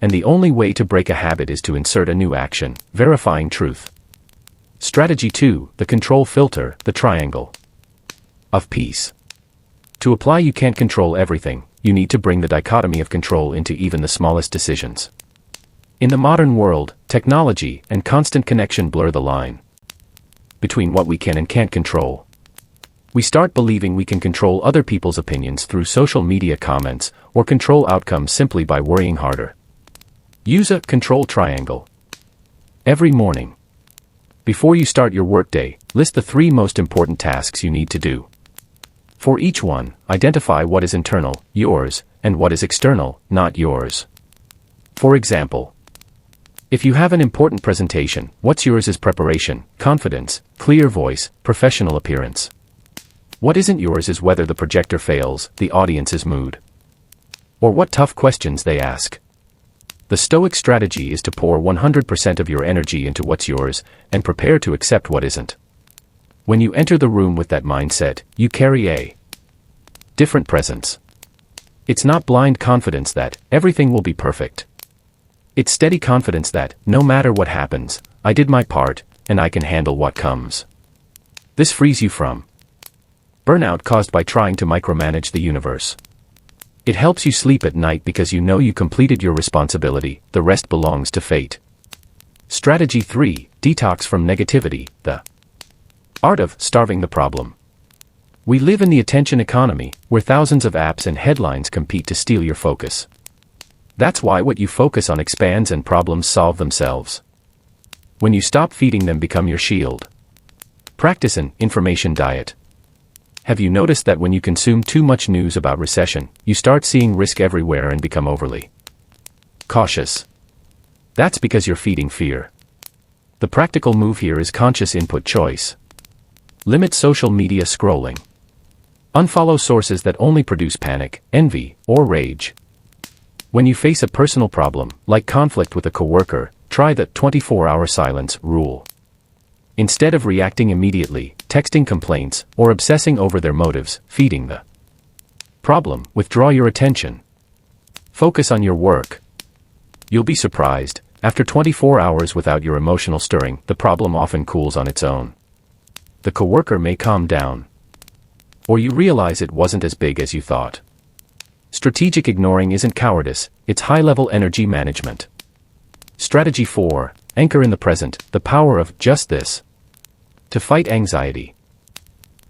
and the only way to break a habit is to insert a new action, verifying truth. Strategy 2, the control filter, the triangle of peace. To apply you can't control everything, you need to bring the dichotomy of control into even the smallest decisions. In the modern world, technology and constant connection blur the line between what we can and can't control. We start believing we can control other people's opinions through social media comments, or control outcomes simply by worrying harder. Use a control triangle. Every morning, before you start your workday, list the 3 most important tasks you need to do. For each one, identify what is internal, yours, and what is external, not yours. For example, if you have an important presentation, what's yours is preparation, confidence, clear voice, professional appearance. What isn't yours is whether the projector fails, the audience's mood, or what tough questions they ask. The Stoic strategy is to pour 100% of your energy into what's yours, and prepare to accept what isn't. When you enter the room with that mindset, you carry a different presence. It's not blind confidence that everything will be perfect. It's steady confidence that, no matter what happens, I did my part, and I can handle what comes. This frees you from burnout caused by trying to micromanage the universe. It helps you sleep at night because you know you completed your responsibility, the rest belongs to fate. Strategy 3, detox from negativity, the art of starving the problem. We live in the attention economy, where thousands of apps and headlines compete to steal your focus. That's why what you focus on expands and problems solve themselves. When you stop feeding them, become your shield. Practice an information diet. Have you noticed that when you consume too much news about recession, you start seeing risk everywhere and become overly cautious? That's because you're feeding fear. The practical move here is conscious input choice. Limit social media scrolling. Unfollow sources that only produce panic, envy, or rage. When you face a personal problem, like conflict with a coworker, try the 24-hour silence rule. Instead of reacting immediately, texting complaints, or obsessing over their motives, feeding the problem, withdraw your attention. Focus on your work. You'll be surprised, after 24 hours without your emotional stirring, the problem often cools on its own. The coworker may calm down, or you realize it wasn't as big as you thought. Strategic ignoring isn't cowardice, it's high-level energy management. Strategy 4, anchor in the present, the power of just this. To fight anxiety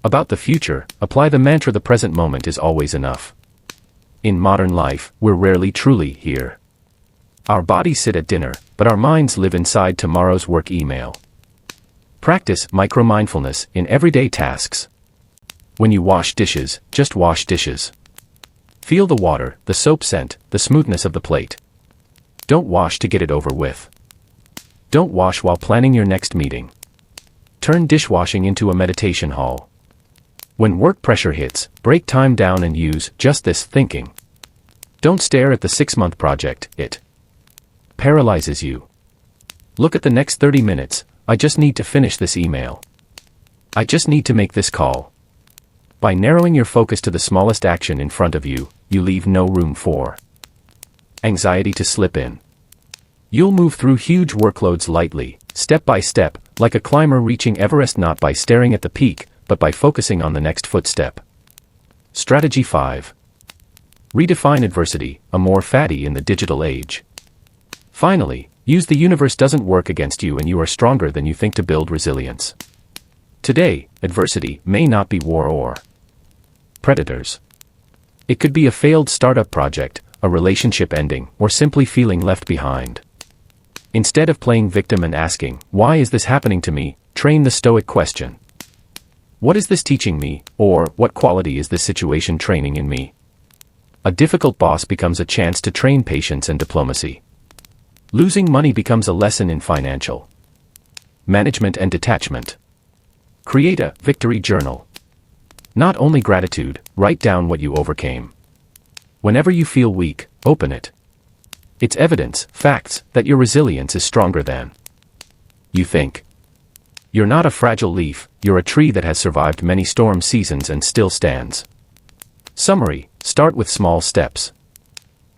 about the future, apply the mantra the present moment is always enough. In modern life, we're rarely truly here. Our bodies sit at dinner, but our minds live inside tomorrow's work email. Practice micro-mindfulness in everyday tasks. When you wash dishes, just wash dishes. Feel the water, the soap scent, the smoothness of the plate. Don't wash to get it over with. Don't wash while planning your next meeting. Turn dishwashing into a meditation hall. When work pressure hits, break time down and use just this thinking. Don't stare at the 6-month project, it paralyzes you. Look at the next 30 minutes, I just need to finish this email. I just need to make this call. By narrowing your focus to the smallest action in front of you, you leave no room for anxiety to slip in. You'll move through huge workloads lightly, step by step, like a climber reaching Everest, not by staring at the peak, but by focusing on the next footstep. Strategy 5. Redefine adversity, a more fatty in the digital age. Finally, use the universe doesn't work against you and you are stronger than you think to build resilience. Today, adversity may not be war or predators. It could be a failed startup project, a relationship ending, or simply feeling left behind. Instead of playing victim and asking, "Why is this happening to me?" train the Stoic question. What is this teaching me, or what quality is this situation training in me? A difficult boss becomes a chance to train patience and diplomacy. Losing money becomes a lesson in financial management and detachment. Create a victory journal. Not only gratitude, write down what you overcame. Whenever you feel weak, open it. It's evidence, facts, that your resilience is stronger than you think. You're not a fragile leaf, you're a tree that has survived many storm seasons and still stands. Summary: start with small steps.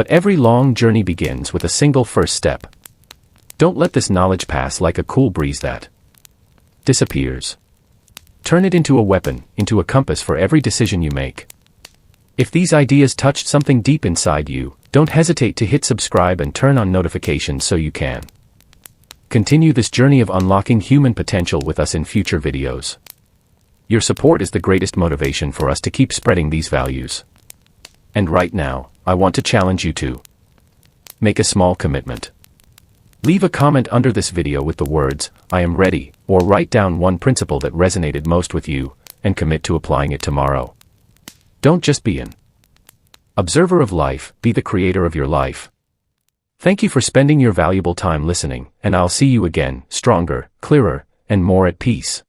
But every long journey begins with a single first step. Don't let this knowledge pass like a cool breeze that disappears. Turn it into a weapon, into a compass for every decision you make. If these ideas touched something deep inside you, don't hesitate to hit subscribe and turn on notifications so you can continue this journey of unlocking human potential with us in future videos. Your support is the greatest motivation for us to keep spreading these values. And right now, I want to challenge you to make a small commitment. Leave a comment under this video with the words, "I am ready," or write down one principle that resonated most with you, and commit to applying it tomorrow. Don't just be an observer of life, be the creator of your life. Thank you for spending your valuable time listening, and I'll see you again, stronger, clearer, and more at peace.